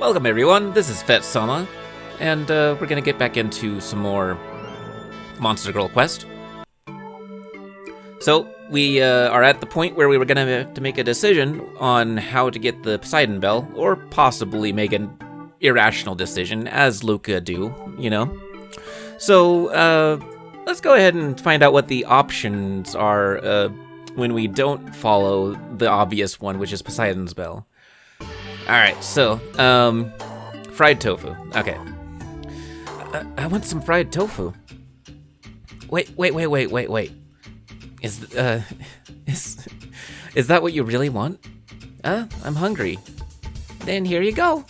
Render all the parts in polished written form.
Welcome everyone, this is FehtSama, and we're gonna get back into some more Monster Girl Quest. So, we are at the point where we were gonna have to make a decision on how to get the Poseidon Bell, or possibly make an irrational decision, as Luka do, you know? So, let's go ahead and find out what the options are when we don't follow the obvious one, which is Poseidon's Bell. Alright, so, fried tofu. Okay. I want some fried tofu. Wait. Is that what you really want? I'm hungry. Then here you go.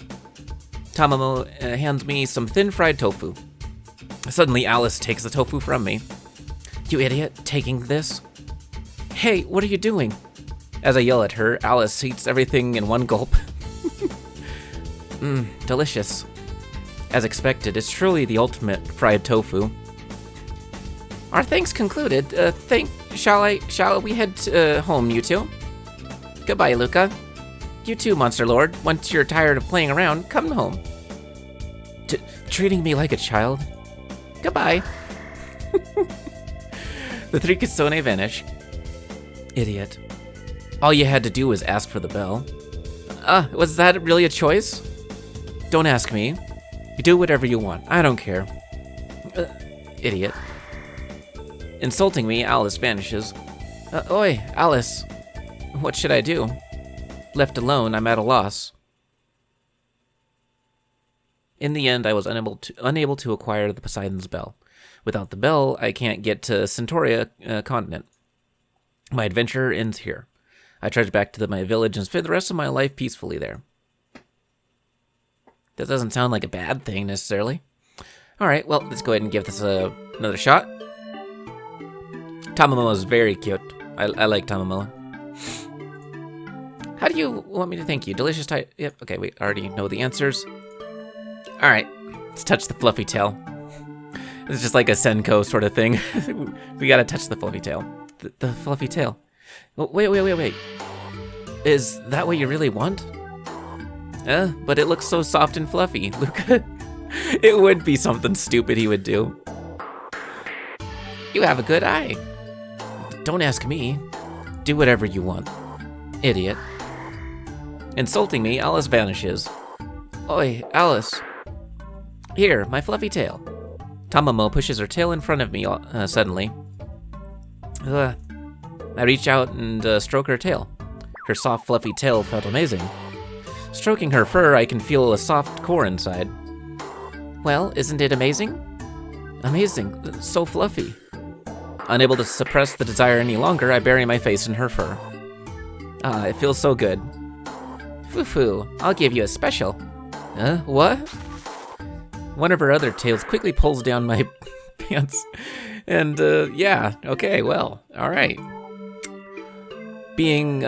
Tamamo hands me some thin fried tofu. Suddenly, Alice takes the tofu from me. You idiot, taking this? Hey, what are you doing? As I yell at her, Alice eats everything in one gulp. Delicious. As expected, it's truly the ultimate fried tofu. Our thanks concluded. Shall we head home, you two? Goodbye, Luka. You too, Monster Lord. Once you're tired of playing around, come home. Treating me like a child? Goodbye. The three kitsune vanish. Idiot. All you had to do was ask for the bell. Was that really a choice? Don't ask me. You do whatever you want. I don't care. Idiot. Insulting me, Alice vanishes. Oi, Alice. What should I do? Left alone, I'm at a loss. In the end, I was unable to acquire the Poseidon's Bell. Without the bell, I can't get to Sentora continent. My adventure ends here. I trudge back to my village and spend the rest of my life peacefully there. That doesn't sound like a bad thing, necessarily. Alright, well, let's go ahead and give this another shot. Tamamo is very cute. I like Tamamo. How do you want me to thank you? Delicious Yep, okay, we already know the answers. Alright, let's touch the fluffy tail. It's just like a Senko sort of thing. We gotta touch the fluffy tail. The fluffy tail. Wait. Is that what you really want? But it looks so soft and fluffy, Luka. It would be something stupid he would do. You have a good eye. Don't ask me. Do whatever you want. Idiot. Insulting me, Alice vanishes. Oi, Alice. Here, my fluffy tail. Tamamo pushes her tail in front of me suddenly. I reach out and stroke her tail. Her soft, fluffy tail felt amazing. Stroking her fur, I can feel a soft core inside. Well, isn't it amazing? Amazing, so fluffy. Unable to suppress the desire any longer, I bury my face in her fur. It feels so good. Foo-foo, I'll give you a special. What? One of her other tails quickly pulls down my pants. And, yeah, okay, well, alright. Being,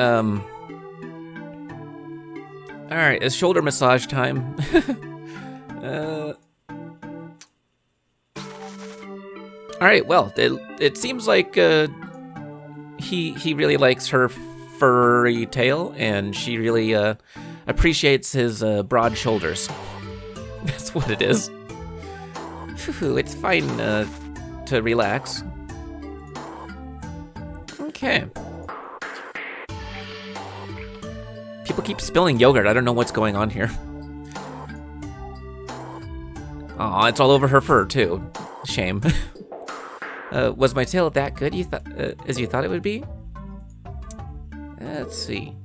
alright, it's shoulder massage time. Alright, well, it seems like, he really likes her furry tail, and she really, appreciates his, broad shoulders. That's what it is. Phew, it's fine, to relax. Okay. People keep spilling yogurt. I don't know what's going on here. Aw, it's all over her fur, too. Shame. Was my tail that good as you thought it would be? Let's see.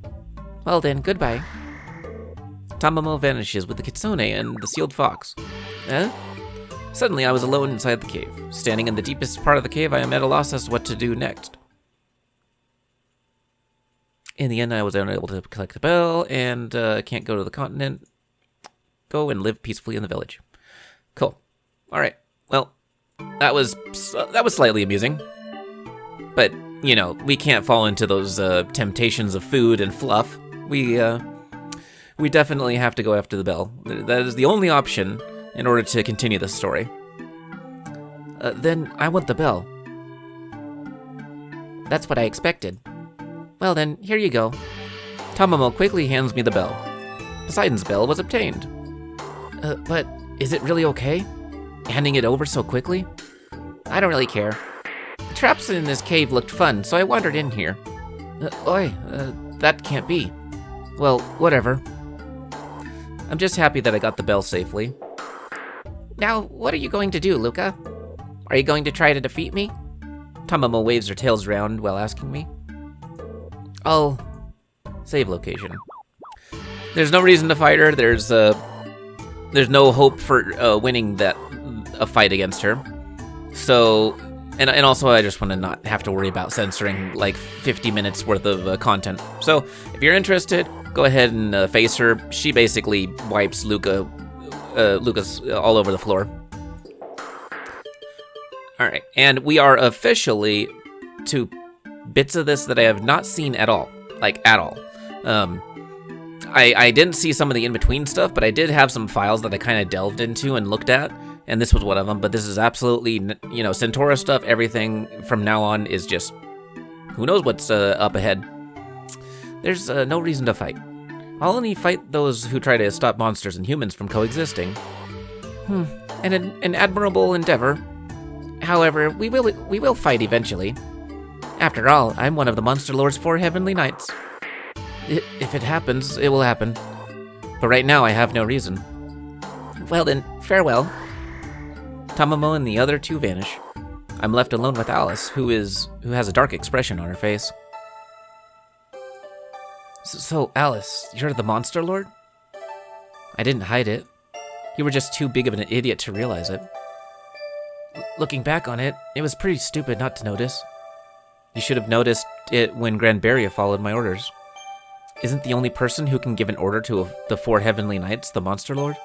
Well then, goodbye. Tamamo vanishes with the kitsune and the sealed fox. Suddenly, I was alone inside the cave. Standing in the deepest part of the cave, I am at a loss as to what to do next. In the end, I was unable to collect the bell, and can't go to the continent. Go and live peacefully in the village. Cool. All right. Well, that was slightly amusing, but you know, we can't fall into those temptations of food and fluff. We definitely have to go after the bell. That is the only option in order to continue this story. Then I want the bell. That's what I expected. Well then, here you go. Tamamo quickly hands me the bell. Poseidon's bell was obtained. But is it really okay? Handing it over so quickly? I don't really care. The traps in this cave looked fun, so I wandered in here. That can't be. Well, whatever. I'm just happy that I got the bell safely. Now, what are you going to do, Luka? Are you going to try to defeat me? Tamamo waves her tails around while asking me. I'll... Save location. There's no reason to fight her. There's no hope for winning a fight against her. So, and also I just want to not have to worry about censoring like 50 minutes worth of content. So, if you're interested, go ahead and face her. She basically wipes Lucas all over the floor. Alright, and we are officially to bits of this that I have not seen at all. Like, at all. I didn't see some of the in-between stuff, but I did have some files that I kind of delved into and looked at, and this was one of them. But this is absolutely, you know, Sentora stuff. Everything from now on is just, who knows what's up ahead. There's no reason to fight. I'll only fight those who try to stop monsters and humans from coexisting. An admirable endeavor. However, we will fight eventually. After all, I'm one of the Monster Lord's 4 heavenly knights. If it happens, it will happen. But right now, I have no reason. Well then, farewell. Tamamo and the other two vanish. I'm left alone with Alice, who has a dark expression on her face. So, Alice, you're the Monster Lord? I didn't hide it. You were just too big of an idiot to realize it. Looking back on it, it was pretty stupid not to notice. You should have noticed it when Granberria followed my orders. Isn't the only person who can give an order to the 4 heavenly knights the Monster Lord?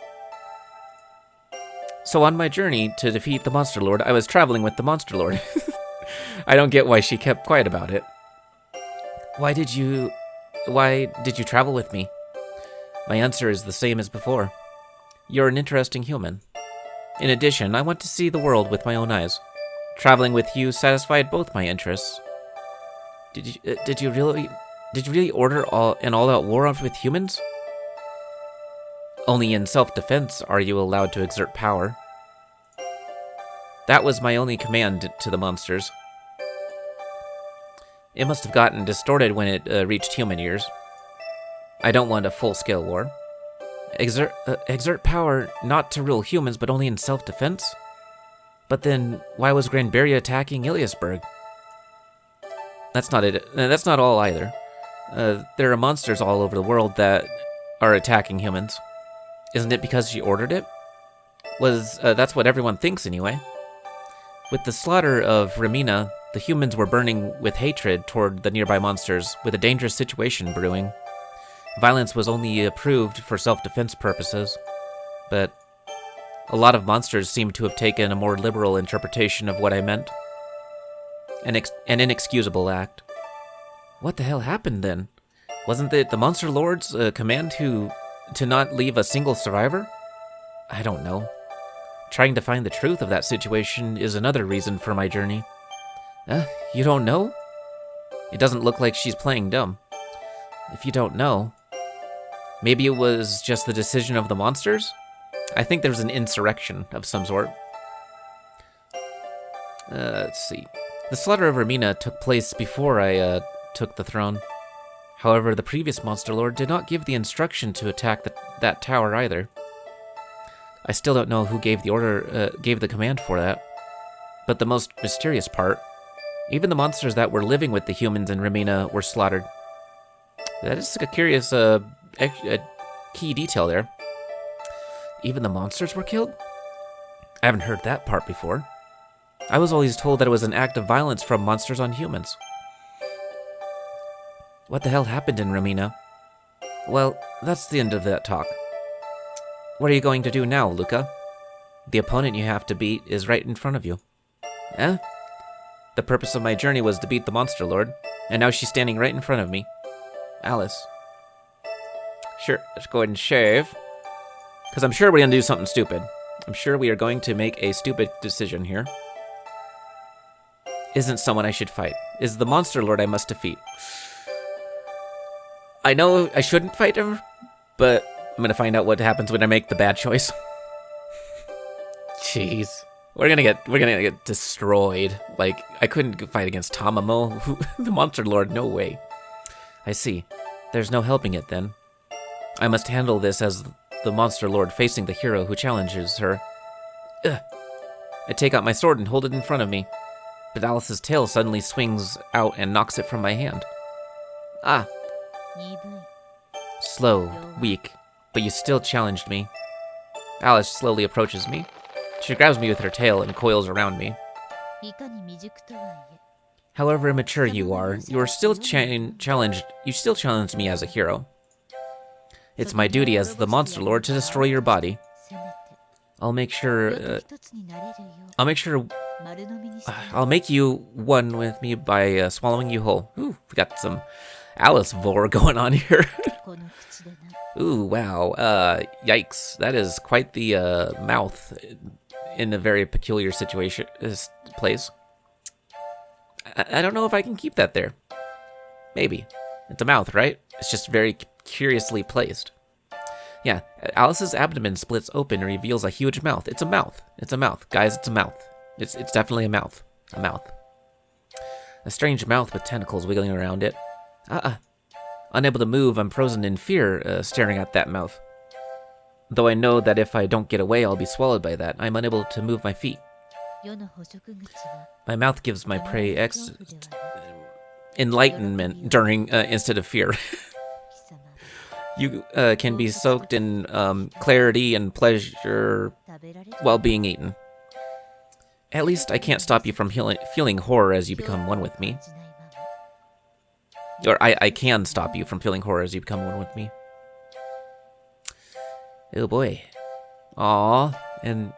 So on my journey to defeat the Monster Lord, I was traveling with the Monster Lord. I don't get why she kept quiet about it. Why did you travel with me? My answer is the same as before. You're an interesting human. In addition, I want to see the world with my own eyes. Traveling with you satisfied both my interests. Did you really order an all-out war with humans? Only in self-defense are you allowed to exert power. That was my only command to the monsters. It must have gotten distorted when it reached human ears. I don't want a full-scale war. Exert power not to rule humans, but only in self-defense? But then, why was Granberria attacking Iliasburg? That's not it. That's not all either. There are monsters all over the world that are attacking humans. Isn't it because she ordered it? That's what everyone thinks anyway. With the slaughter of Romina, the humans were burning with hatred toward the nearby monsters, with a dangerous situation brewing. Violence was only approved for self-defense purposes, but a lot of monsters seem to have taken a more liberal interpretation of what I meant. An inexcusable act. What the hell happened then? Wasn't it the Monster Lord's command to not leave a single survivor? I don't know. Trying to find the truth of that situation is another reason for my journey. You don't know? It doesn't look like she's playing dumb. If you don't know, maybe it was just the decision of the monsters? I think there's an insurrection of some sort. Let's see. The slaughter of Romina took place before I took the throne. However, the previous Monster Lord did not give the instruction to attack that tower either. I still don't know who gave the command for that. But the most mysterious part, even the monsters that were living with the humans in Romina were slaughtered. That is a curious key detail there. Even the monsters were killed? I haven't heard that part before. I was always told that it was an act of violence from monsters on humans. What the hell happened in Romina? Well, that's the end of that talk. What are you going to do now, Luka? The opponent you have to beat is right in front of you. Eh? The purpose of my journey was to beat the Monster Lord, and now she's standing right in front of me. Alice. Sure, let's go ahead and shave. Because I'm sure we're going to do something stupid. I'm sure we are going to make a stupid decision here. Isn't someone I should fight. Is the Monster Lord I must defeat. I know I shouldn't fight him, but I'm gonna find out what happens when I make the bad choice. Jeez. We're gonna get destroyed. Like, I couldn't fight against Tamamo, the Monster Lord, no way. I see. There's no helping it then. I must handle this as the Monster Lord facing the hero who challenges her. Ugh. I take out my sword and hold it in front of me, but Alice's tail suddenly swings out and knocks it from my hand. Ah. Slow, weak, but you still challenged me. Alice slowly approaches me. She grabs me with her tail and coils around me. However immature you are still challenged. You still challenged me as a hero. It's my duty as the Monster Lord to destroy your body. I'll make you one with me by swallowing you whole. Ooh, we got some Alice vor going on here. Ooh, wow. Yikes. That is quite the mouth in a very peculiar place. I don't know if I can keep that there. Maybe. It's a mouth, right? It's just very curiously placed. Yeah, Alice's abdomen splits open and reveals a huge mouth. It's a mouth. It's a mouth. Guys, it's a mouth. It's definitely a mouth. A mouth. A strange mouth with tentacles wiggling around it. Unable to move, I'm frozen in fear, staring at that mouth. Though I know that if I don't get away, I'll be swallowed by that, I'm unable to move my feet. My mouth gives my prey enlightenment during instead of fear. You can be soaked in clarity and pleasure while being eaten. At least I can't stop you from feeling horror as you become one with me. Or I can stop you from feeling horror as you become one with me. Oh boy. Aww. And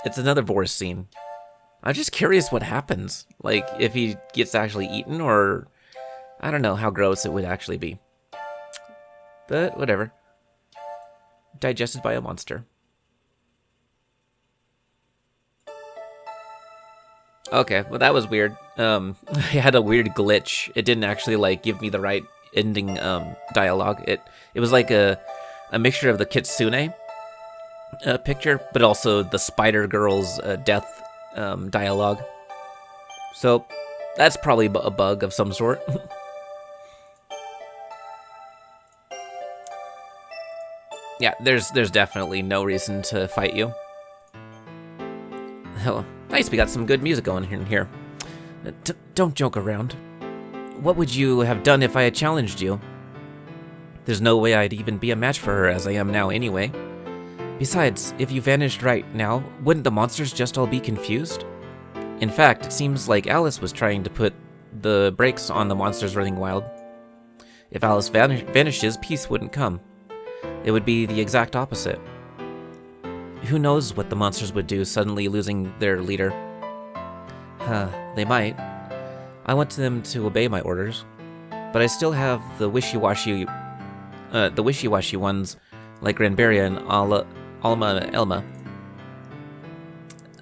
it's another Vorse scene. I'm just curious what happens. Like, if he gets actually eaten, or I don't know how gross it would actually be. But whatever. Digested by a monster. Okay, well that was weird. I had a weird glitch. It didn't actually like give me the right ending dialogue. It was like a mixture of the kitsune picture, but also the spider girl's death dialogue. So that's probably a bug of some sort. Yeah, there's definitely no reason to fight you. Oh, nice, we got some good music going in here. Don't joke around. What would you have done if I had challenged you? There's no way I'd even be a match for her as I am now anyway. Besides, if you vanished right now, wouldn't the monsters just all be confused? In fact, it seems like Alice was trying to put the brakes on the monsters running wild. If Alice vanishes, peace wouldn't come. It would be the exact opposite. Who knows what the monsters would do suddenly losing their leader? They might. I want them to obey my orders, but I still have the wishy-washy ones like Granberria and Alma.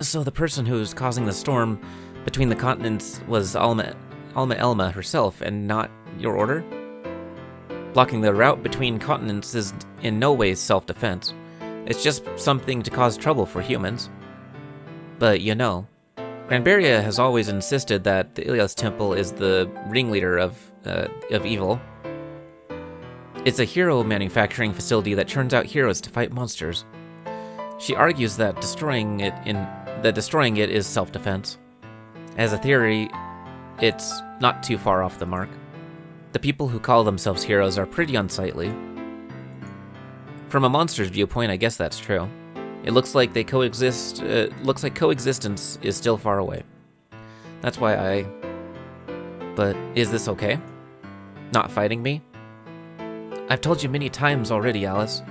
So the person who's causing the storm between the continents was Alma herself, and not your order? Blocking the route between continents is in no way self-defense. It's just something to cause trouble for humans. But you know, Granberria has always insisted that the Ilias Temple is the ringleader of evil. It's a hero manufacturing facility that churns out heroes to fight monsters. She argues that destroying it is self-defense. As a theory, it's not too far off the mark. The people who call themselves heroes are pretty unsightly. From a monster's viewpoint, I guess that's true. It looks like they coexist. Looks like coexistence is still far away. That's why But is this okay? Not fighting me? I've told you many times already, Alice.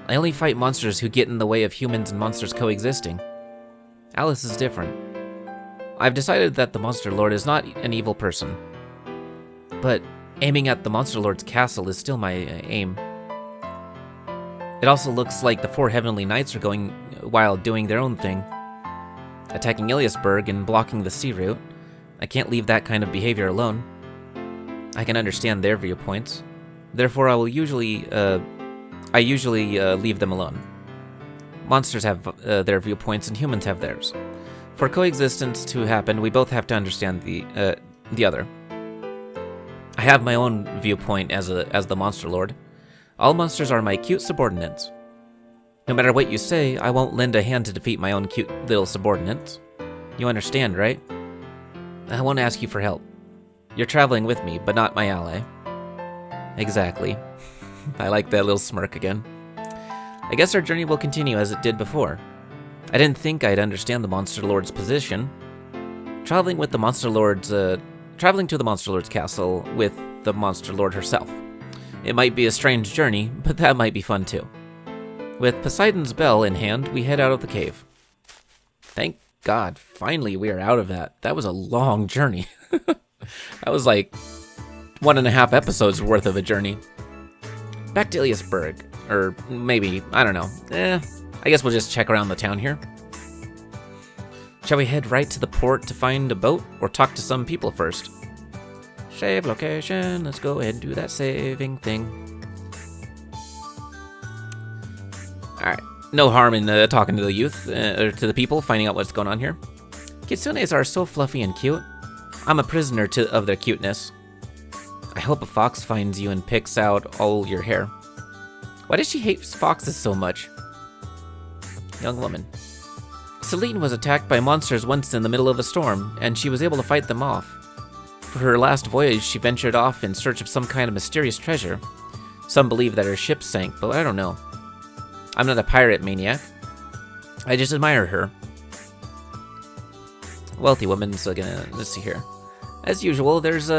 I only fight monsters who get in the way of humans and monsters coexisting. Alice is different. I've decided that the Monster Lord is not an evil person. But aiming at the Monster Lord's castle is still my aim. It also looks like the 4 Heavenly Knights are going wild doing their own thing. Attacking Iliasburg and blocking the sea route. I can't leave that kind of behavior alone. I can understand their viewpoints. Therefore, I will I usually leave them alone. Monsters have their viewpoints and humans have theirs. For coexistence to happen, we both have to understand the other. I have my own viewpoint as the Monster Lord. All monsters are my cute subordinates. No matter what you say, I won't lend a hand to defeat my own cute little subordinates. You understand, right? I won't ask you for help. You're traveling with me, but not my ally. Exactly. I like that little smirk again. I guess our journey will continue as it did before. I didn't think I'd understand the Monster Lord's position. Traveling to the Monster Lord's castle with the Monster Lord herself. It might be a strange journey, but that might be fun too. With Poseidon's bell in hand, we head out of the cave. Thank God, finally we are out of that. That was a long journey. That was like 1.5 episodes worth of a journey. Back to Iliasburg. Or maybe, I don't know. I guess we'll just check around the town here. Shall we head right to the port to find a boat, or talk to some people first? Save location. Let's go ahead and do that saving thing. Alright. No harm in talking to the youth, or to the people, finding out what's going on here. Kitsunes are so fluffy and cute. I'm a prisoner of their cuteness. I hope a fox finds you and picks out all your hair. Why does she hate foxes so much? Young woman. Celine was attacked by monsters once in the middle of a storm, and she was able to fight them off. For her last voyage, she ventured off in search of some kind of mysterious treasure. Some believe that her ship sank, but I don't know. I'm not a pirate maniac. I just admire her. Wealthy woman, so let's see here. As usual, there's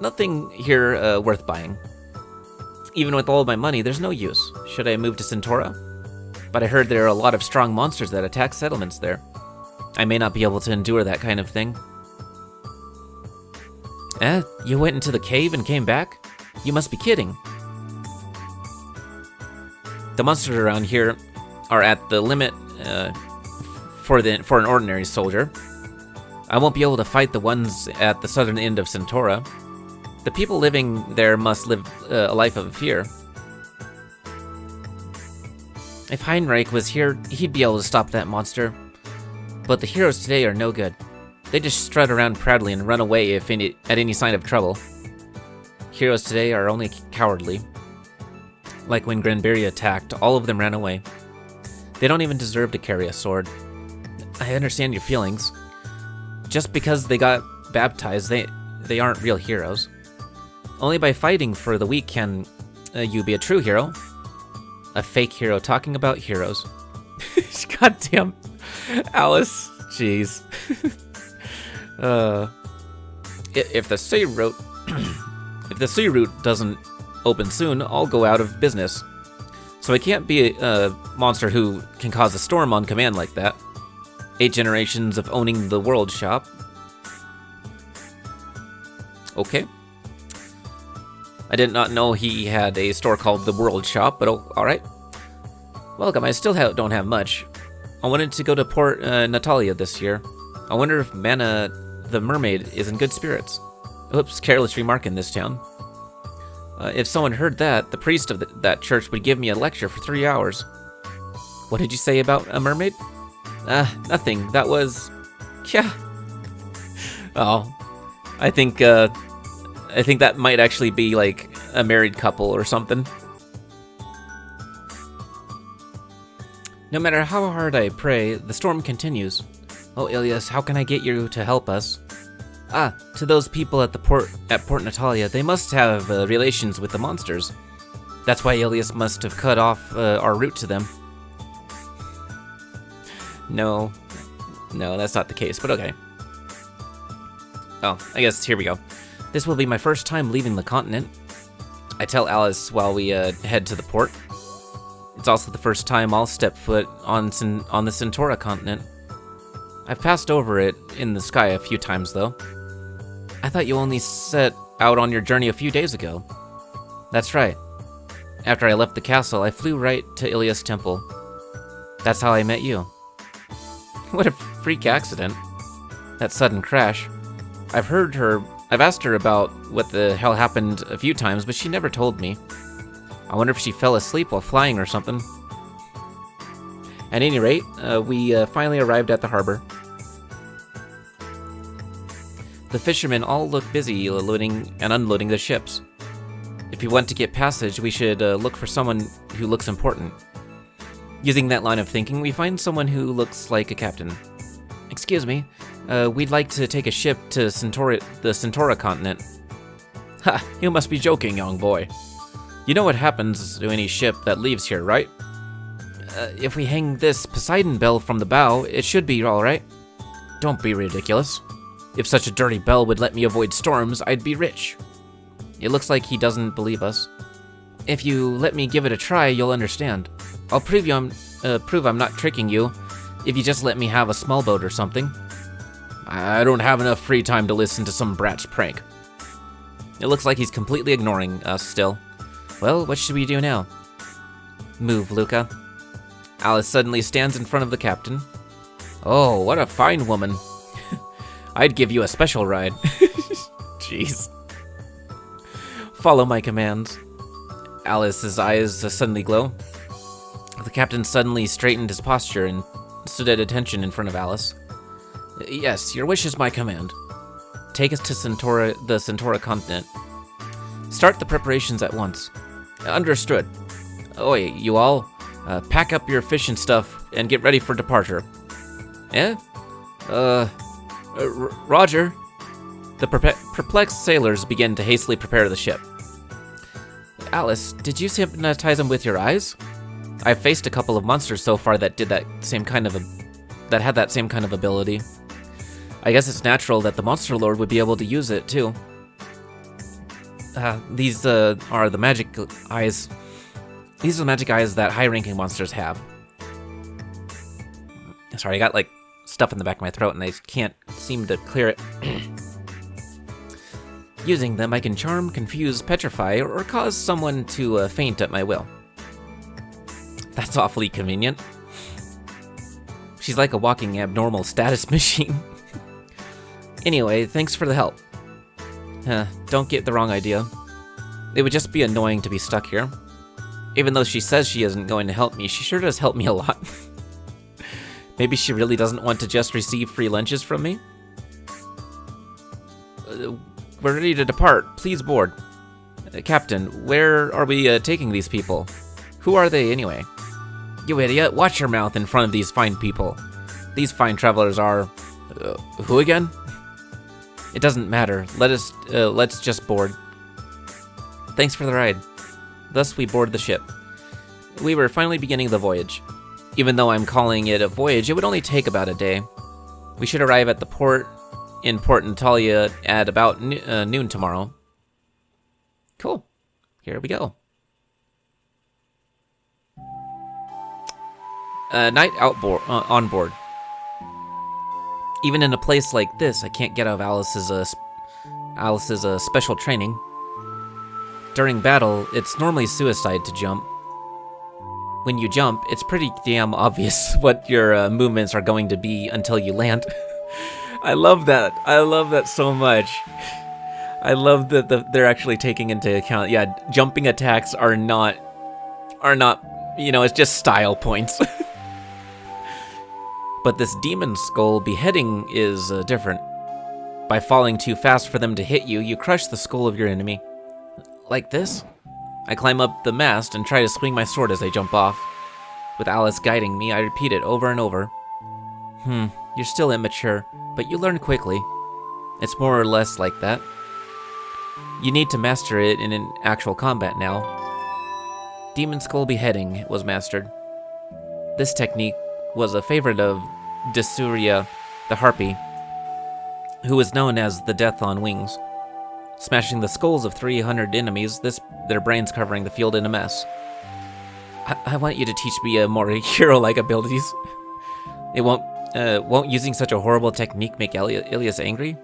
nothing here worth buying. Even with all of my money, there's no use. Should I move to Sentora? But I heard there are a lot of strong monsters that attack settlements there. I may not be able to endure that kind of thing. You went into the cave and came back? You must be kidding. The monsters around here are at the limit for an ordinary soldier. I won't be able to fight the ones at the southern end of Sentora. The people living there must live a life of fear. If Heinrich was here, he'd be able to stop that monster. But the heroes today are no good. They just strut around proudly and run away at any sign of trouble. Heroes today are only cowardly. Like when Granberry attacked, all of them ran away. They don't even deserve to carry a sword. I understand your feelings. Just because they got baptized, they aren't real heroes. Only by fighting for the weak can you be a true hero. A fake hero talking about heroes. Goddamn, Alice. Jeez. If the sea route doesn't open soon, I'll go out of business. So I can't be a monster who can cause a storm on command like that. 8 generations of owning the world shop. Okay. I did not know he had a store called the World Shop, but alright. Welcome, I still don't have much. I wanted to go to Port Natalia this year. I wonder if Mana the mermaid is in good spirits. Oops, careless remark in this town. If someone heard that, the priest of that church would give me a lecture for 3 hours. What did you say about a mermaid? Nothing. That was... yeah. Oh. I think that might actually be like a married couple or something. No matter how hard I pray, the storm continues. Oh, Ilias, how can I get you to help us? To those people at Port Natalia, they must have relations with the monsters. That's why Ilias must have cut off our route to them. No, that's not the case, but okay. Oh, I guess here we go. This will be my first time leaving the continent. I tell Alice while we head to the port. It's also the first time I'll step foot on the Sentora continent. I've passed over it in the sky a few times, though. I thought you only set out on your journey a few days ago. That's right. After I left the castle, I flew right to Ilias Temple. That's how I met you. What a freak accident. That sudden crash. I've asked her about what the hell happened a few times, but she never told me. I wonder if she fell asleep while flying or something. At any rate, we finally arrived at the harbor. The fishermen all look busy loading and unloading the ships. If we want to get passage, we should look for someone who looks important. Using that line of thinking, we find someone who looks like a captain. Excuse me, we'd like to take a ship to the Sentora continent. Ha, you must be joking, young boy. You know what happens to any ship that leaves here, right? If we hang this Poseidon bell from the bow, it should be alright. Don't be ridiculous. If such a dirty bell would let me avoid storms, I'd be rich. It looks like he doesn't believe us. If you let me give it a try, you'll understand. I'll prove I'm not tricking you if you just let me have a small boat or something. I don't have enough free time to listen to some brat's prank. It looks like he's completely ignoring us still. Well, what should we do now? Move, Luka. Alice suddenly stands in front of the captain. Oh, what a fine woman. I'd give you a special ride. Jeez. Follow my commands. Alice's eyes suddenly glow. The captain suddenly straightened his posture and stood at attention in front of Alice. Yes, your wish is my command. Take us to the Sentora continent. Start the preparations at once. Understood. Oi, you all. Pack up your fishing stuff and get ready for departure. Eh? Roger. The perplexed sailors begin to hastily prepare the ship. Alice, did you hypnotize him with your eyes? I've faced a couple of monsters so far that did that had that same kind of ability. I guess it's natural that the Monster Lord would be able to use it too. These are the magic eyes. These are the magic eyes that high-ranking monsters have. Sorry, I got like stuff in the back of my throat and I can't seem to clear it. Using them, I can charm, confuse, petrify, or cause someone to faint at my will. That's awfully convenient. She's like a walking abnormal status machine. Anyway, thanks for the help. Don't get the wrong idea. It would just be annoying to be stuck here. Even though she says she isn't going to help me, she sure does help me a lot. Maybe she really doesn't want to just receive free lunches from me? We're ready to depart. Please board. Captain, where are we taking these people? Who are they anyway? You idiot, watch your mouth in front of these fine people. These fine travelers are... who again? It doesn't matter. Let's just board. Thanks for the ride. Thus, we board the ship. We were finally beginning the voyage. Even though I'm calling it a voyage, it would only take about a day. We should arrive at the port in Port Natalia at about noon tomorrow. Cool. Here we go. Night on board. Even in a place like this, I can't get out of Alice's special training. During battle, it's normally suicide to jump. When you jump, it's pretty damn obvious what your movements are going to be until you land. I love that. I love that so much. I love that they're actually taking into account, yeah, jumping attacks are not, you know, it's just style points. But this demon skull beheading is different. By falling too fast for them to hit you, you crush the skull of your enemy. Like this? I climb up the mast and try to swing my sword as I jump off. With Alice guiding me, I repeat it over and over. You're still immature, but you learn quickly. It's more or less like that. You need to master it in an actual combat now. Demon Skull Beheading was mastered. This technique was a favorite of Disuria, the Harpy, who was known as the Death on Wings. Smashing the skulls of 300 enemies, their brains covering the field in a mess. I want you to teach me more hero-like abilities. Won't using such a horrible technique make Ilias angry?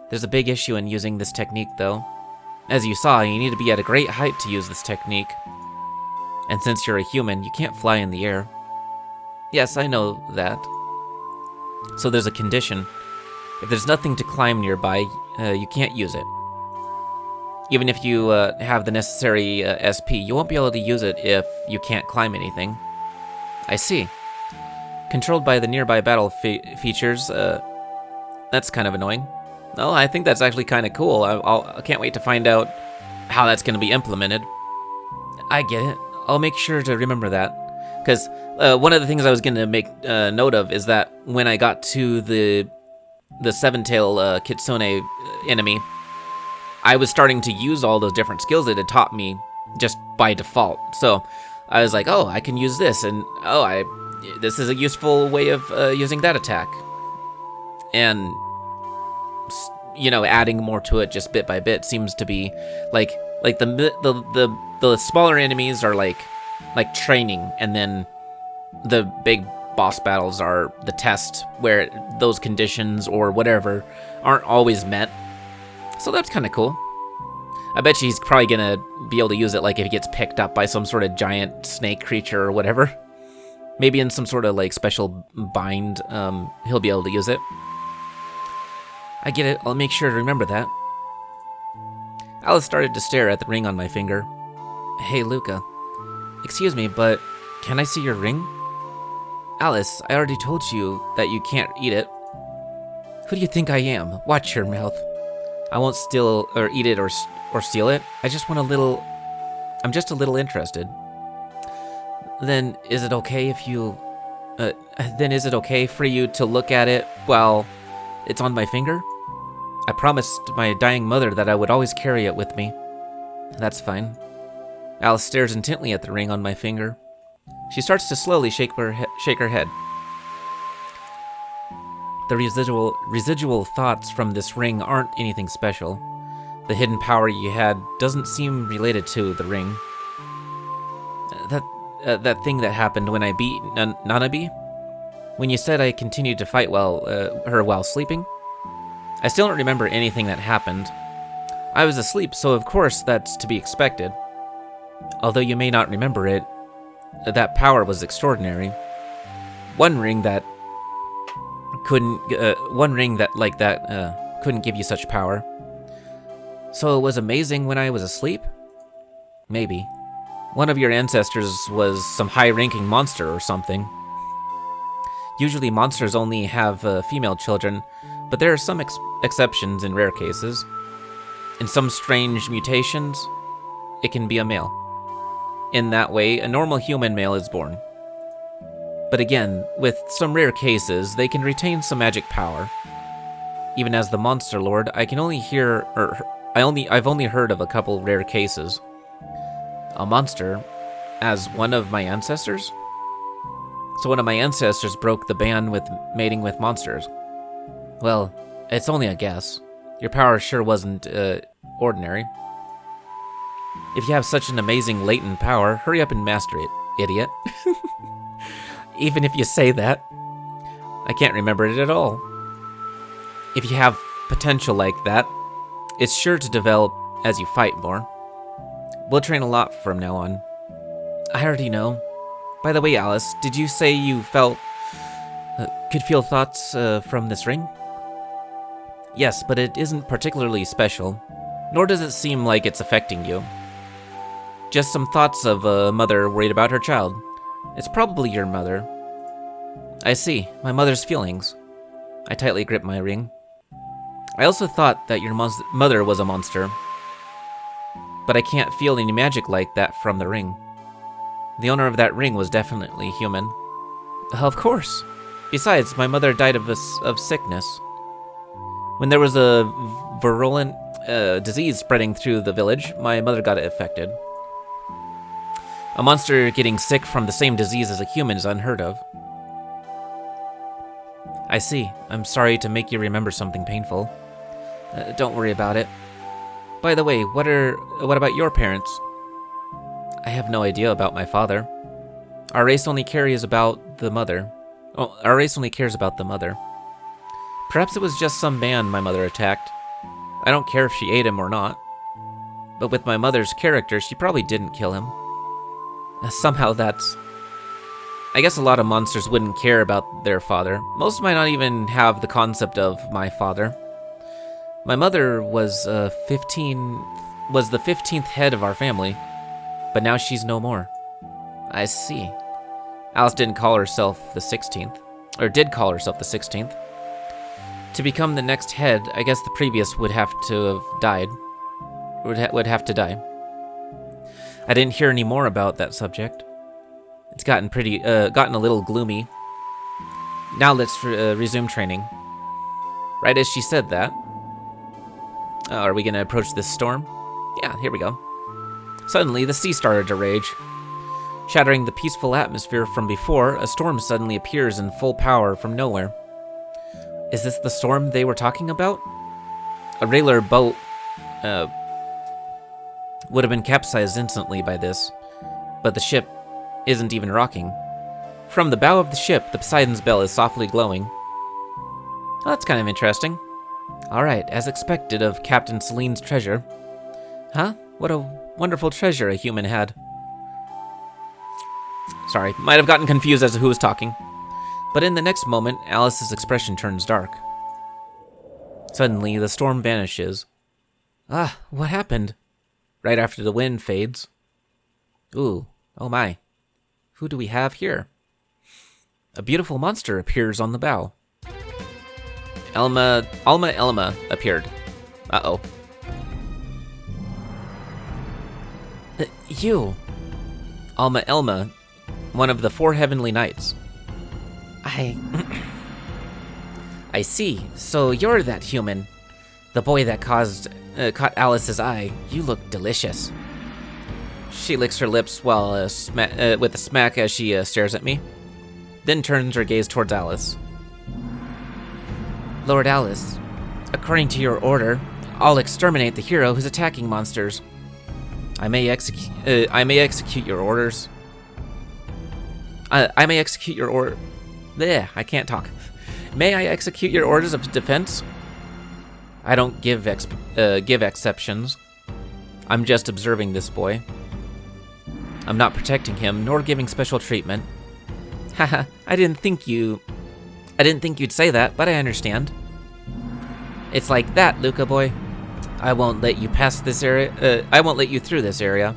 There's a big issue in using this technique, though. As you saw, you need to be at a great height to use this technique. And since you're a human, you can't fly in the air. Yes, I know that. So there's a condition. If there's nothing to climb nearby, you can't use it. Even if you have the necessary SP, you won't be able to use it if you can't climb anything. I see. Controlled by the nearby battle features, that's kind of annoying. Oh, I think that's actually kind of cool. I can't wait to find out how that's going to be implemented. I get it. I'll make sure to remember that. Because one of the things I was going to make note of is that when I got to the seven-tail kitsune enemy, I was starting to use all those different skills that it taught me just by default. So I was like, oh, I can use this, and this is a useful way of using that attack. And, you know, adding more to it just bit by bit seems to be like the smaller enemies are like training, and then the big boss battles are the test where those conditions or whatever aren't always met. So that's kind of cool. I bet he's probably gonna be able to use it like if he gets picked up by some sort of giant snake creature or whatever. Maybe in some sort of like special bind, he'll be able to use it. I get it. I'll make sure to remember that. Alice started to stare at the ring on my finger. Hey, Luka. Excuse me, but can I see your ring? Alice, I already told you that you can't eat it. Who do you think I am? Watch your mouth. I won't steal or eat it or steal it. I'm just a little interested. Then is it okay for you to look at it while it's on my finger? I promised my dying mother that I would always carry it with me. That's fine. Alice stares intently at the ring on my finger. She starts to slowly shake her head. The residual thoughts from this ring aren't anything special. The hidden power you had doesn't seem related to the ring. That thing that happened when I beat Nanabi? When you said I continued to fight her while sleeping? I still don't remember anything that happened. I was asleep, so of course that's to be expected. Although you may not remember it, that power was extraordinary. One ring couldn't give you such power. So it was amazing when I was asleep? Maybe. One of your ancestors was some high-ranking monster or something. Usually monsters only have female children, but there are some exceptions in rare cases. In some strange mutations, it can be a male. In that way, a normal human male is born. But again, with some rare cases, they can retain some magic power. Even as the monster lord, I've only heard of a couple rare cases. A monster as one of my ancestors? So one of my ancestors broke the ban with mating with monsters. Well, it's only a guess. Your power sure wasn't ordinary. If you have such an amazing latent power, hurry up and master it, idiot. Even if you say that, I can't remember it at all. If you have potential like that, it's sure to develop as you fight more. We'll train a lot from now on. I already know. By the way, Alice, did you say you could feel thoughts from this ring? Yes, but it isn't particularly special, nor does it seem like it's affecting you. Just some thoughts of a mother worried about her child. It's probably your mother. I see, my mother's feelings. I tightly grip my ring. I also thought that your mother was a monster, but I can't feel any magic like that from the ring. The owner of that ring was definitely human. Of course. Besides, my mother died of sickness. When there was a virulent disease spreading through the village, my mother got affected. A monster getting sick from the same disease as a human is unheard of. I see. I'm sorry to make you remember something painful. Don't worry about it. By the way, what about your parents? I have no idea about my father. Our race only cares about the mother. Perhaps it was just some man my mother attacked. I don't care if she ate him or not. But with my mother's character, she probably didn't kill him. Somehow that's... I guess a lot of monsters wouldn't care about their father. Most might not even have the concept of my father. My mother was 15 was the 15th head of our family, but now she's no more. I see. Alice didn't call herself the 16th, or did call herself the 16th. To become the next head, I guess the previous would have to have died. Would have to die. I didn't hear any more about that subject. It's gotten a little gloomy. Now let's resume training. Right as she said that. Are we gonna approach this storm? Yeah, here we go. Suddenly, the sea started to rage. Shattering the peaceful atmosphere from before, a storm suddenly appears in full power from nowhere. Is this the storm they were talking about? A regular boat would have been capsized instantly by this, but the ship isn't even rocking. From the bow of the ship, the Poseidon's bell is softly glowing. Oh, that's kind of interesting. Alright, as expected of Captain Celine's treasure. Huh? What a wonderful treasure a human had. Sorry, might have gotten confused as to who was talking. But in the next moment, Alice's expression turns dark. Suddenly, the storm vanishes. Ah, what happened? Right after the wind fades. Ooh, oh my. Who do we have here? A beautiful monster appears on the bow. Alma appeared. Uh-oh. You. Alma, one of the 4 heavenly knights. I see. So you're that human. The boy that caught Alice's eye. You look delicious. She licks her lips while with a smack as she stares at me. Then turns her gaze towards Alice. Lord Alice, according to your order, I'll exterminate the hero who's attacking monsters. I may execute your orders. I may execute your order. Bleh, I can't talk. May I execute your orders of defense? I don't give exceptions. I'm just observing this boy. I'm not protecting him, nor giving special treatment. Haha, I didn't think you'd say that, but I understand. It's like that, Luka boy. I won't let you pass this area. I won't let you through this area.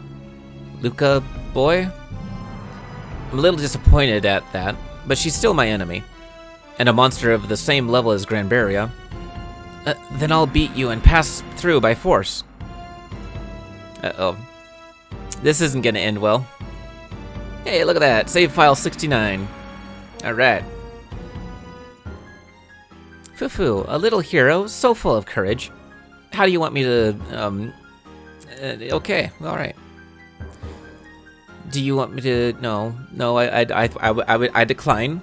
Luka boy? I'm a little disappointed at that, but she's still my enemy. And a monster of the same level as Granberria. Then I'll beat you and pass through by force. Uh-oh. This isn't gonna end well. Hey, look at that. Save file 69. Alright. Fufu, a little hero, so full of courage. How do you want me to, okay, alright. Do you want me to, no, I decline.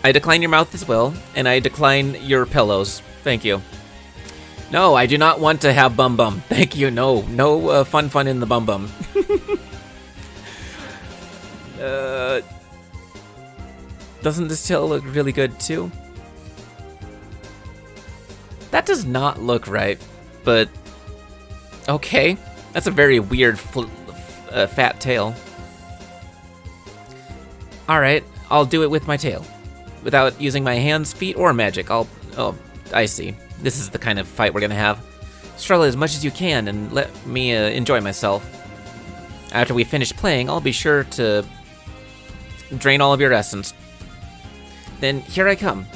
I decline your mouth as well, and I decline your pillows. Thank you. No, I do not want to have bum bum. Thank you, no fun in the bum bum. Doesn't this tail look really good too? That does not look right, but okay. That's a very weird fat tail. Alright, I'll do it with my tail. Without using my hands, feet, or magic. Oh, I see. This is the kind of fight we're gonna have. Struggle as much as you can and let me enjoy myself. After we finish playing, I'll be sure to drain all of your essence. Then here I come.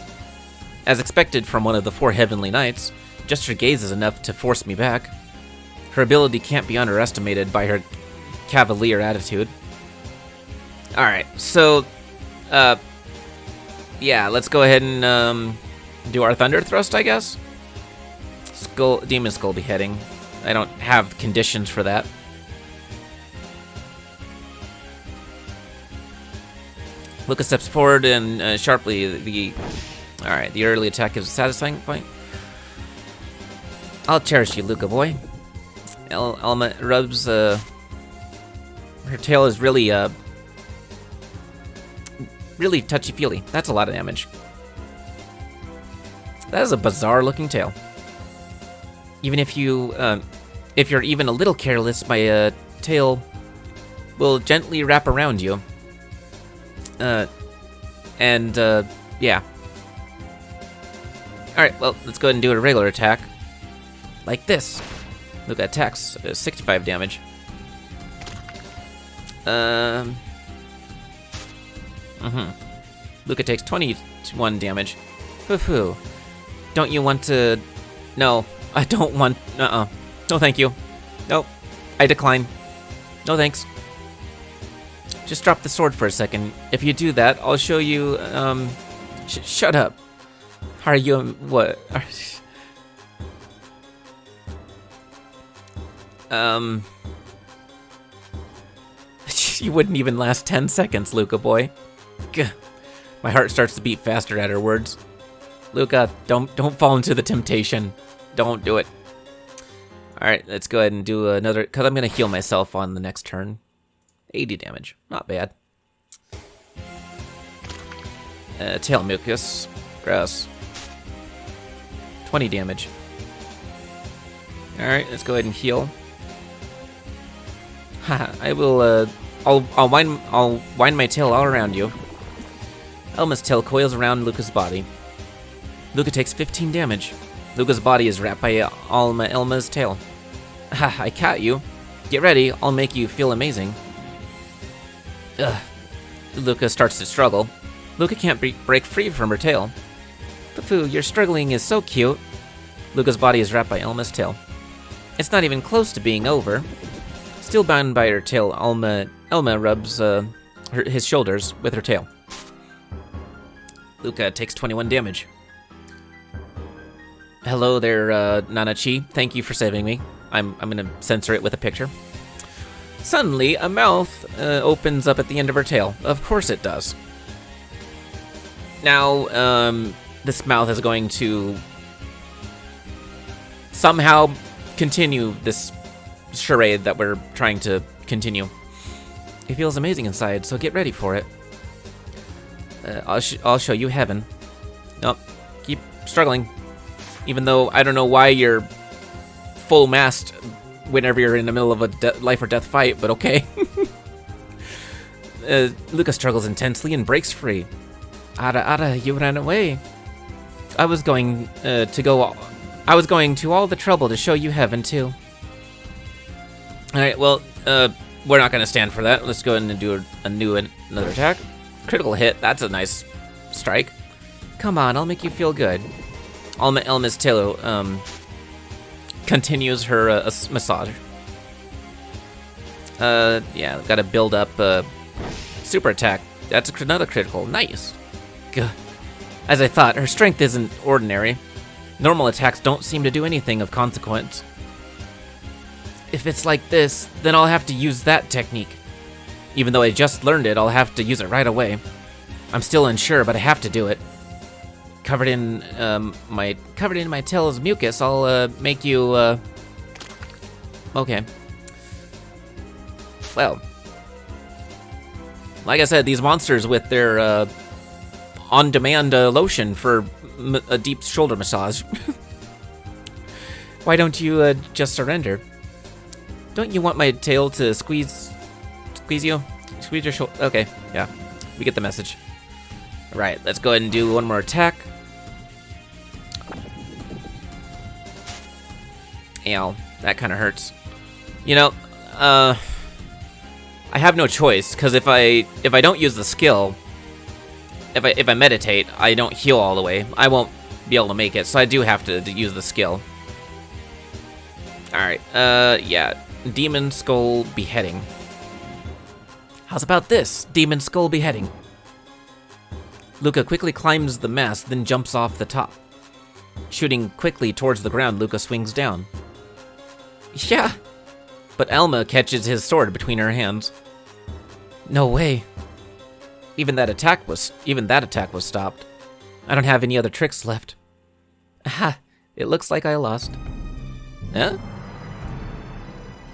As expected from one of the 4 heavenly knights, just her gaze is enough to force me back. Her ability can't be underestimated by her cavalier attitude. Alright, so, yeah, let's go ahead and do our Thunder Thrust, I guess? Demon Skull Beheading. I don't have conditions for that. Luka steps forward and sharply Alright, the early attack is a satisfying point. I'll cherish you, Luka boy. Alma rubs, her tail is really touchy-feely. That's a lot of damage. That is a bizarre looking tail. Even if you're even a little careless, my tail will gently wrap around you. Yeah. Alright, well, let's go ahead and do a regular attack. Like this. Luka attacks 65 damage. Luka takes 21 damage. Hoo-hoo. Don't you want to... No, I don't want... No, thank you. Nope. I decline. No thanks. Just drop the sword for a second. If you do that, I'll show you, shut up. How are you... What? You wouldn't even last 10 seconds, Luka boy. Gah. My heart starts to beat faster at her words. Luka, don't fall into the temptation. Don't do it. Alright, let's go ahead and do another, because I'm going to heal myself on the next turn. 80 damage. Not bad. Tail mucus. Gross. 20 damage. Alright, let's go ahead and heal. Haha, I will, I'll wind my tail all around you. Alma's tail coils around Luka's body. Luka takes 15 damage. Luka's body is wrapped by Alma's tail. Ha, I caught you. Get ready, I'll make you feel amazing. Ugh. Luka starts to struggle. Luka can't break free from her tail. Fufu, your struggling is so cute. Luka's body is wrapped by Alma's tail. It's not even close to being over. Still bound by her tail, Alma rubs his shoulders with her tail. Luka takes 21 damage. Hello there, Nanachi. Thank you for saving me. I'm gonna censor it with a picture. Suddenly, a mouth opens up at the end of her tail. Of course it does. Now, this mouth is going to somehow continue this charade that we're trying to continue. It feels amazing inside, so get ready for it. I'll show you heaven. Nope, keep struggling. Even though I don't know why you're full mast whenever you're in the middle of a life or death fight, but okay. Luka struggles intensely and breaks free. Ada, you ran away. I was going to all the trouble to show you heaven too. Alright, well, we're not gonna stand for that. Let's go ahead and do another attack. Critical hit, that's a nice strike. Come on, I'll make you feel good. Alma's tail continues her massage. Yeah, gotta build up super attack. That's another critical, nice. Gah. As I thought, her strength isn't ordinary. Normal attacks don't seem to do anything of consequence. If it's like this, then I'll have to use that technique. Even though I just learned it, I'll have to use it right away. I'm still unsure, but I have to do it. Covered in my tail's mucus, I'll make you okay. Well, like I said, these monsters with their on-demand lotion for a deep shoulder massage. Why don't you just surrender? Don't you want my tail to squeeze you? Squeeze your shoulder? Okay, yeah, we get the message. Right, let's go ahead and do one more attack. Ow, that kind of hurts. You know, I have no choice, because if I don't use the skill, if I meditate, I don't heal all the way. I won't be able to make it, so I do have to use the skill. Alright, yeah. Demon Skull Beheading. How's about this? Demon Skull Beheading. Luka quickly climbs the mast, then jumps off the top. Shooting quickly towards the ground, Luka swings down. Yeah! But Alma catches his sword between her hands. No way. Even that attack was stopped. I don't have any other tricks left. Aha! It looks like I lost. Huh?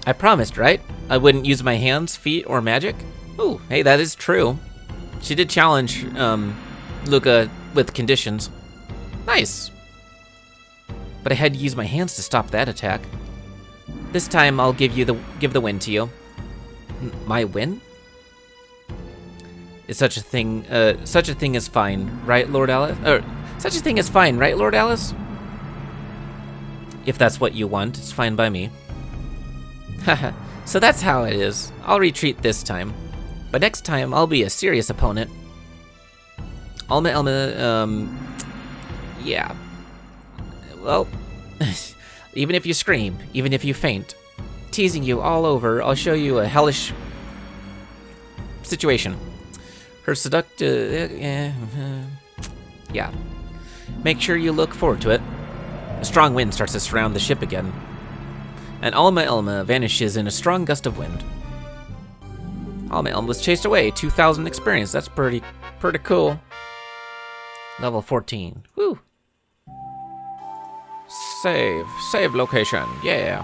I promised, right? I wouldn't use my hands, feet, or magic? Ooh, hey, that is true. She did challenge, Luka with conditions. Nice. But I had to use my hands to stop that attack. This time I'll give the win to you. My win? Is such a thing is fine, right, Lord Alice? Such a thing is fine, right, Lord Alice? If that's what you want, it's fine by me. Haha, so that's how it is. I'll retreat this time. But next time, I'll be a serious opponent. Alma, yeah. Well, even if you scream, even if you faint, teasing you all over, I'll show you a hellish situation. Her seductive, yeah. Make sure you look forward to it. A strong wind starts to surround the ship again, and Alma vanishes in a strong gust of wind. Alma was chased away, 2,000 experience. That's pretty cool. Level 14. Woo. Save location. Yeah.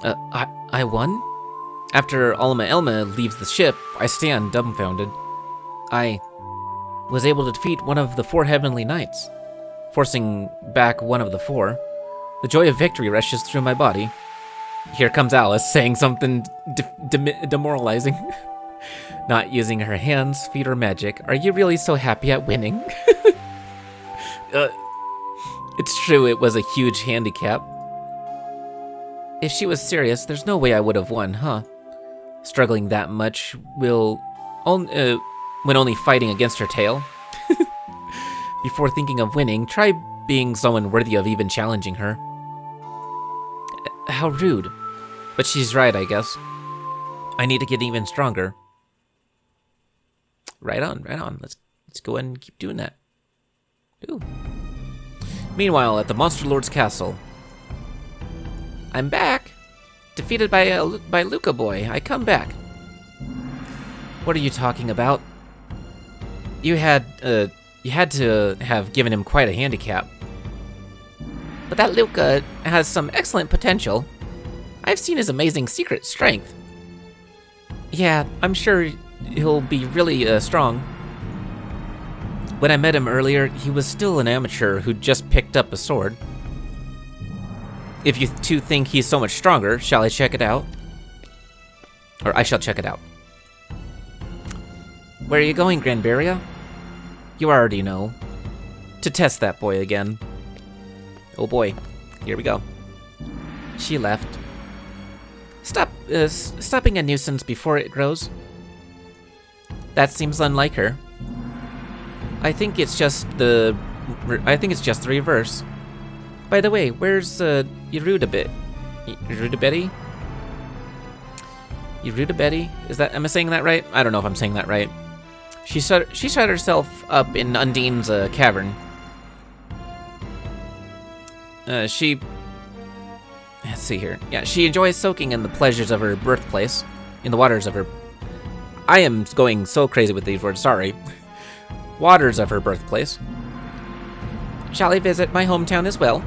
I won? After Alma leaves the ship, I stand dumbfounded. I was able to defeat one of the 4 heavenly knights, forcing back one of the 4. The joy of victory rushes through my body. Here comes Alice, saying something demoralizing. Not using her hands, feet, or magic. Are you really so happy at winning? It's true, it was a huge handicap. If she was serious, there's no way I would have won, huh? Struggling that much when only fighting against her tail? Before thinking of winning, try being someone worthy of even challenging her. How rude. But she's right, I guess. I need to get even stronger. Right on. Let's go ahead and keep doing that. Ooh. Meanwhile, at the Monster Lord's castle. I'm back. Defeated by Luka boy. I come back. What are you talking about? You had to have given him quite a handicap. But that Luka has some excellent potential. I've seen his amazing secret strength. Yeah, I'm sure he'll be really strong. When I met him earlier, he was still an amateur who just picked up a sword. If you two think he's so much stronger, shall I check it out? Or I shall check it out. Where are you going, Granberria? You already know. To test that boy again. Oh boy, here we go. She left. Stop being a nuisance before it grows. That seems unlike her. I think it's just the reverse. By the way, where's Yerudabet? Yerudabeti? Am I saying that right? I don't know if I'm saying that right. She shut herself up in Undine's cavern. Let's see here. Yeah, she enjoys soaking in the pleasures of her birthplace, in the waters of her... I am going so crazy with these words, sorry. Waters of her birthplace. Shall I visit my hometown as well?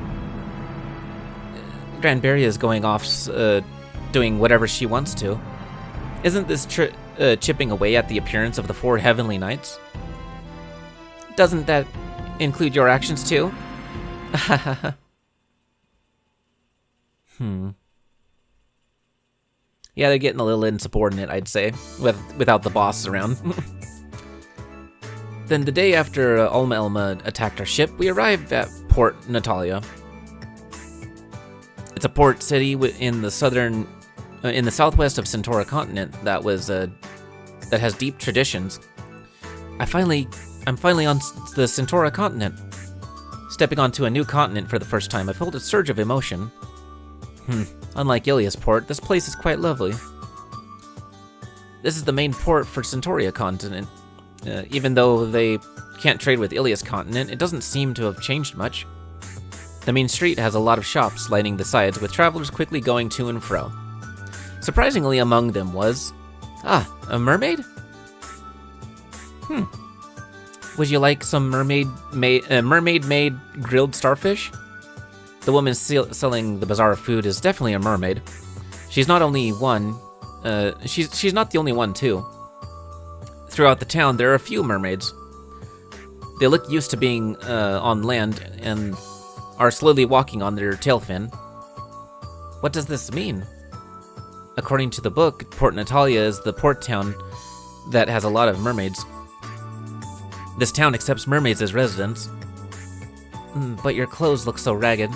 Granberria is going off, doing whatever she wants to. Isn't this chipping away at the appearance of the 4 heavenly knights? Doesn't that include your actions too? Yeah, they're getting a little insubordinate, I'd say, without the boss around. Then the day after Alma attacked our ship, we arrived at Port Natalia. It's a port city in the southwest of Sentora continent that has deep traditions. I'm finally on the Sentora continent. Stepping onto a new continent for the first time, I felt a surge of emotion. Unlike Ilia's port, this place is quite lovely. This is the main port for Sentoria continent. Even though they can't trade with Ilia's continent, it doesn't seem to have changed much. The main street has a lot of shops lining the sides, with travelers quickly going to and fro. Surprisingly, among them was... a mermaid? Would you like some mermaid-made grilled starfish? The woman selling the bazaar of food is definitely a mermaid. She's not only one... she's not the only one, too. Throughout the town, there are a few mermaids. They look used to being on land and are slowly walking on their tail fin. What does this mean? According to the book, Port Natalia is the port town that has a lot of mermaids. This town accepts mermaids as residents. But your clothes look so ragged.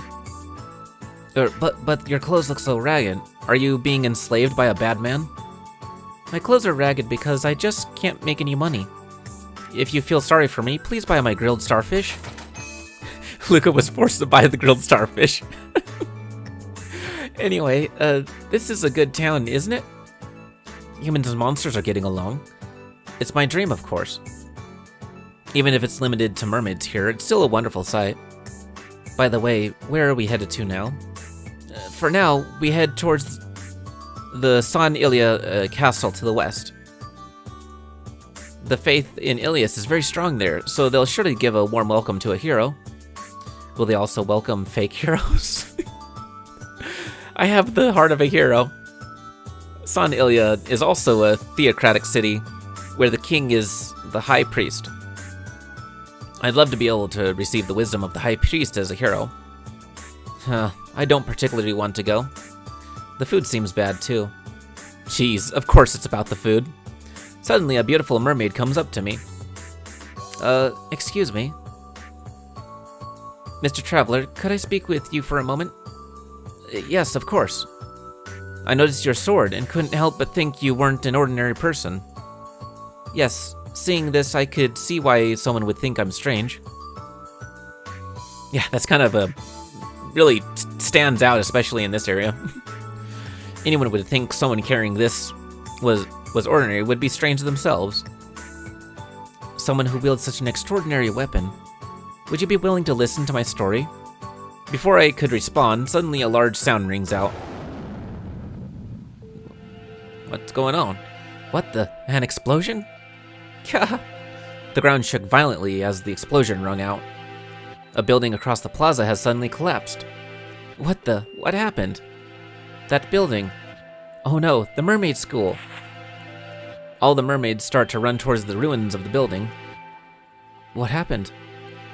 But your clothes look so ragged. Are you being enslaved by a bad man? My clothes are ragged because I just can't make any money. If you feel sorry for me, please buy my grilled starfish. Luka was forced to buy the grilled starfish. Anyway, this is a good town, isn't it? Humans and monsters are getting along. It's my dream, of course. Even if it's limited to mermaids here, it's still a wonderful sight. By the way, where are we headed to now? For now, we head towards the San Ilya castle to the west. The faith in Ilias is very strong there, so they'll surely give a warm welcome to a hero. Will they also welcome fake heroes? I have the heart of a hero. San Ilya is also a theocratic city, where the king is the high priest. I'd love to be able to receive the wisdom of the high priest as a hero. I don't particularly want to go. The food seems bad, too. Jeez, of course it's about the food. Suddenly, a beautiful mermaid comes up to me. Excuse me. Mr. Traveler, could I speak with you for a moment? Yes, of course. I noticed your sword and couldn't help but think you weren't an ordinary person. Yes, seeing this, I could see why someone would think I'm strange. Yeah, that's kind of a... really stands out, especially in this area. Anyone would think someone carrying this was ordinary would be strange themselves. Someone who wields such an extraordinary weapon. Would you be willing to listen to my story? Before I could respond, suddenly a large sound rings out. What's going on? What the? An explosion? The ground shook violently as the explosion rung out. A building across the plaza has suddenly collapsed. What the? What happened? That building. Oh no, the mermaid school. All the mermaids start to run towards the ruins of the building. What happened?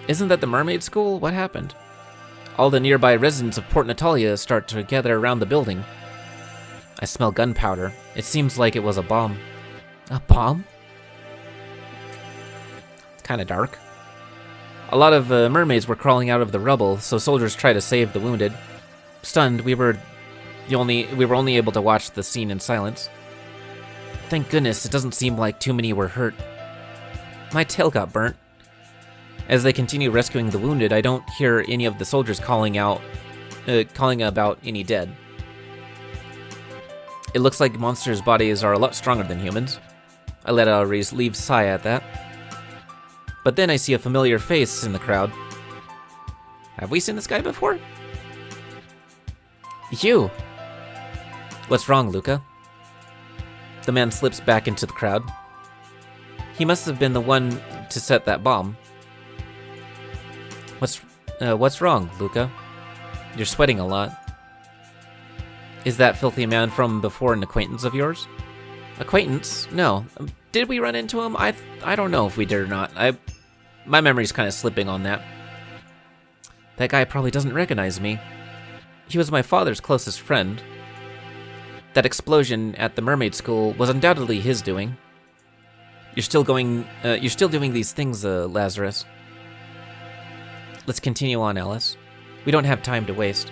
Isn't that the mermaid school? What happened? All the nearby residents of Port Natalia start to gather around the building. I smell gunpowder. It seems like it was a bomb. A bomb? It's kind of dark. A lot of mermaids were crawling out of the rubble, so soldiers try to save the wounded. Stunned, we were only able to watch the scene in silence. Thank goodness, it doesn't seem like too many were hurt. My tail got burnt. As they continue rescuing the wounded, I don't hear any of the soldiers calling about any dead. It looks like monsters' bodies are a lot stronger than humans. I let out a relieved sigh at that. But then I see a familiar face in the crowd. Have we seen this guy before? You! What's wrong, Luka? The man slips back into the crowd. He must have been the one to set that bomb. What's wrong, Luka? You're sweating a lot. Is that filthy man from before an acquaintance of yours? Acquaintance? No. Did we run into him? I don't know if we did or not. My memory's kind of slipping on that. That guy probably doesn't recognize me. He was my father's closest friend. That explosion at the mermaid school was undoubtedly his doing. You're still doing these things, Lazarus. Let's continue on, Alice. We don't have time to waste.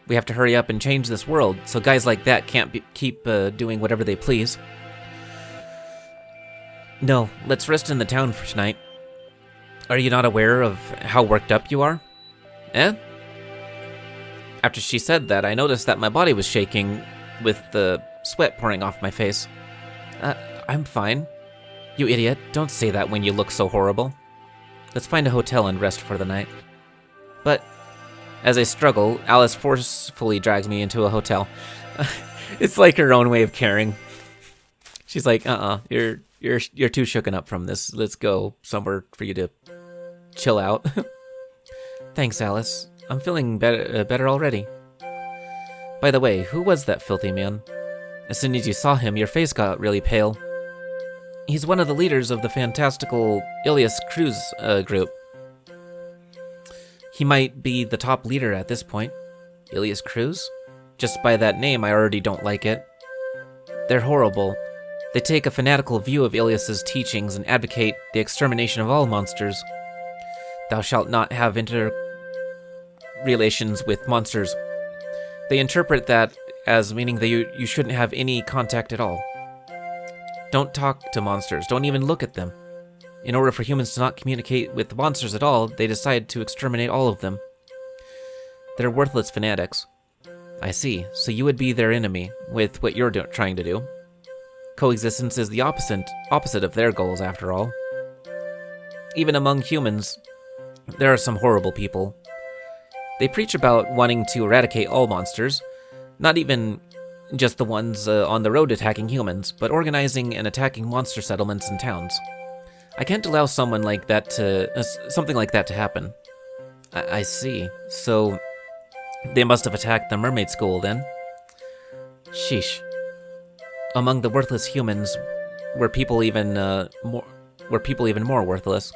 We have to hurry up and change this world, so guys like that can't keep doing whatever they please. No, let's rest in the town for tonight. Are you not aware of how worked up you are? Eh? After she said that, I noticed that my body was shaking with the sweat pouring off my face. I'm fine. You idiot, don't say that when you look so horrible. Let's find a hotel and rest for the night. But as I struggle, Alice forcefully drags me into a hotel. It's like her own way of caring. She's like, you're too shooken up from this. Let's go somewhere for you to chill out. Thanks, Alice. I'm feeling better already. By the way, who was that filthy man? As soon as you saw him, your face got really pale. He's one of the leaders of the fantastical Ilias Cruz group. He might be the top leader at this point. Ilias Cruz? Just by that name, I already don't like it. They're horrible. They take a fanatical view of Ilias's teachings and advocate the extermination of all monsters. Thou shalt not have relations with monsters. They interpret that as meaning that you shouldn't have any contact at all. Don't talk to monsters. Don't even look at them. In order for humans to not communicate with monsters at all, they decide to exterminate all of them. They're worthless fanatics. I see. So you would be their enemy with what you're trying to do. Coexistence is the opposite of their goals, after all. Even among humans, there are some horrible people. They preach about wanting to eradicate all monsters, not even just the ones on the road attacking humans, but organizing and attacking monster settlements and towns. I can't allow something like that to happen. I see. So they must have attacked the mermaid school then. Sheesh. Among the worthless humans were people even more worthless.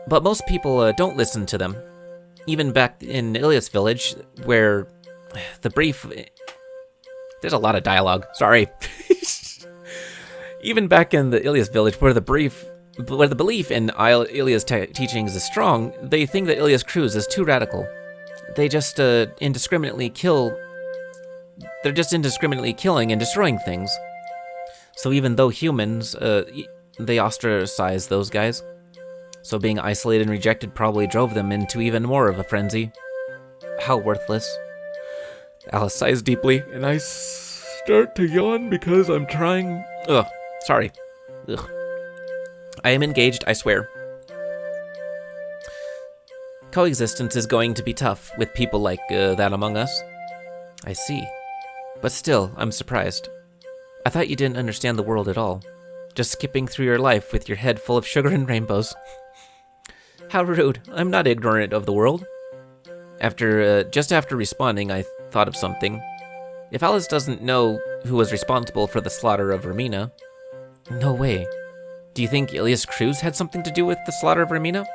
But most people don't listen to them. Even back in Ilias village, where the brief... There's a lot of dialogue, sorry. Even back in the Ilias village, where the belief in Ilias teachings is strong, they think that Ilias Cruz is too radical. They just indiscriminately kill... They're just indiscriminately killing and destroying things. So even though humans, they ostracize those guys. So being isolated and rejected probably drove them into even more of a frenzy. How worthless. Alice sighs deeply, and I start to yawn because I'm trying... Ugh, sorry. Ugh. I am engaged, I swear. Coexistence is going to be tough with people like that among us. I see. But still, I'm surprised. I thought you didn't understand the world at all. Just skipping through your life with your head full of sugar and rainbows. How rude. I'm not ignorant of the world. Just after responding, I thought of something. If Alice doesn't know who was responsible for the slaughter of Romina... No way. Do you think Ilias Cruz had something to do with the slaughter of Romina?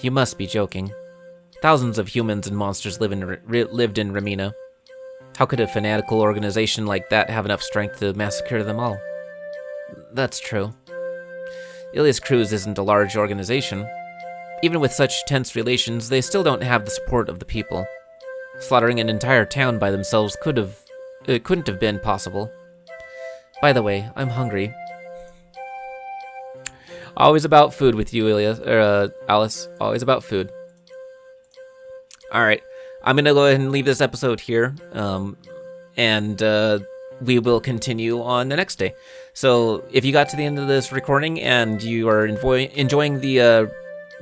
You must be joking. Thousands of humans and monsters lived in Romina. How could a fanatical organization like that have enough strength to massacre them all? That's true. Ilias Cruz isn't a large organization. Even with such tense relations, they still don't have the support of the people. Slaughtering an entire town by themselves couldn't have been possible. By the way, I'm hungry. Always about food with you, Alice. Always about food. Alright, I'm gonna go ahead and leave this episode here, and we will continue on the next day. So, if you got to the end of this recording and you are enjoying the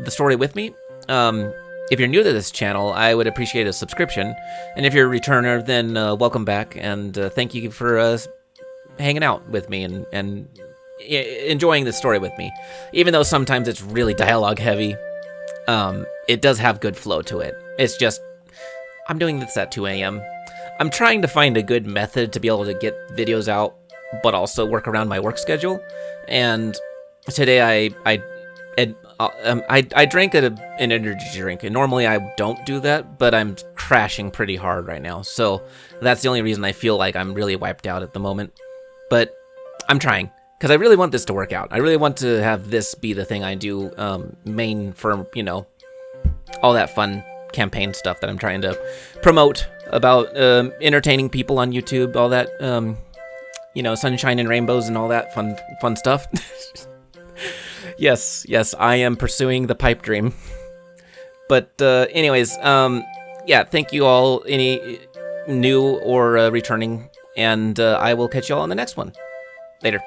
story with me, if you're new to this channel, I would appreciate a subscription, and if you're a returner, then welcome back, and thank you for hanging out with me and enjoying this story with me. Even though sometimes it's really dialogue heavy, it does have good flow to it. It's just, I'm doing this at 2 a.m. I'm trying to find a good method to be able to get videos out, but also work around my work schedule. And today I drank an energy drink, and normally I don't do that, but I'm crashing pretty hard right now. So that's the only reason I feel like I'm really wiped out at the moment. But I'm trying, because I really want this to work out. I really want to have this be the thing I do main for, all that fun campaign stuff that I'm trying to promote about entertaining people on YouTube, all that, sunshine and rainbows and all that fun stuff. Yes, I am pursuing the pipe dream. But anyways, yeah, thank you all, any new or returning, and I will catch you all on the next one. Later.